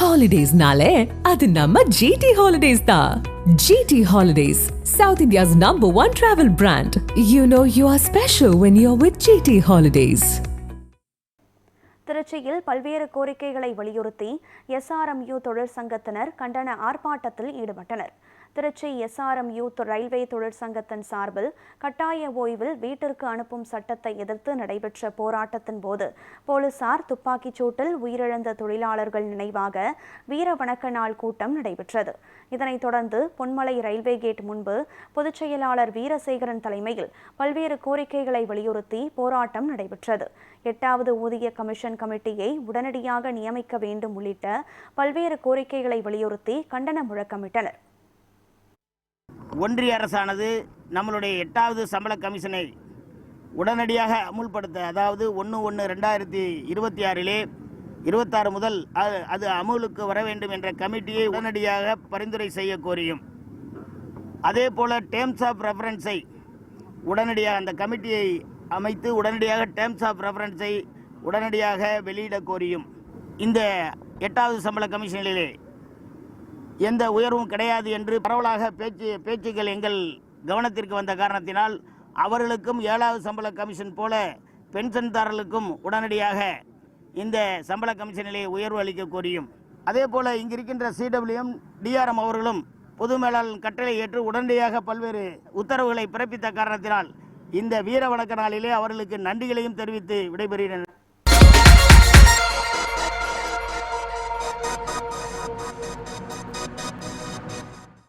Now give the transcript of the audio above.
Holidays-nale, adu namma GT Holidays da. GT Holidays, South India's #1 travel brand. You know you are special when you're with GT Holidays. திருச்சியில் பல்வேறு கோரிக்கைகளை வலியுறுத்தி SRMU தொழிற்சங்கத்தினர் கண்டன ஆர்ப்பாட்டத்தில் ஈடுபட்டனர். Trichy SRMU railway தொழிற்சங்கத்தின் சார்பில் கட்டாய ஓய்வில் வீட்டிற்கு அனுப்பும் சட்டத்தை எதிர்த்து நடைபெற்ற போராட்டத்தின் போது போலீசார் துப்பாக்கிச் சூட்டில் உயிரிழந்த தொழிலாளர்கள் நினைவாக வீர வணக்க நாள் கூட்டம் நடைபெற்றது. இதனைத் தொடர்ந்து பொன்மலை ரயில்வே கேட் முன்பு பொதுச் செயலாளர் வீரசேகரன் தலைமையில் பல்வேறு கோரிக்கைகளை வலியுறுத்தி போராட்டம் நடைபெற்றது. 8வது ஊதிய கமிஷன் கமிட்டியை உடனடியாக நியமிக்க வேண்டும் உள்ளிட்ட பல்வேறு கோரிக்கைகளை வலியுறுத்தி கண்டன முழக்கமிட்டனர். ஒன்றிய அரசானது நம்மளுடைய 8வது சம்பள கமிஷனை உடனடியாக அமுல்படுத்த, அதாவது 1/1/2026 26 முதல் அது அமுலுக்கு வர வேண்டும் என்ற கமிட்டியை உடனடியாக பரிந்துரை செய்ய கோரியும், அதே போல டேர்ம்ஸ் ஆஃப் ரெஃபரன்ஸை உடனடியாக அந்த கமிட்டியை அமைத்து உடனடியாக டேர்ம்ஸ் ஆஃப் ரெஃபரன்ஸை உடனடியாக வெளியிட கோரியும், இந்த 8வது சம்பள கமிஷனிலே எந்த உயர்வும் கிடையாது என்று பரவலாக பேச்சுக்கள் எங்கள் கவனத்திற்கு வந்த காரணத்தினால் அவர்களுக்கும் 7வது சம்பள கமிஷன் போல பென்ஷன்தாரர்களுக்கும் உடனடியாக இந்த சம்பள கமிஷனிலே உயர்வு அளிக்க கோரியும், அதே போல இங்கு இருக்கின்ற CWM DRM அவர்களும் பொது மேலாளர் கட்டளை ஏற்று உடனடியாக பல்வேறு உத்தரவுகளை பிறப்பித்த காரணத்தினால் இந்த வீர வணக்க நாளிலே அவர்களுக்கு நன்றிகளையும் தெரிவித்து விடைபெறுகிறேன்.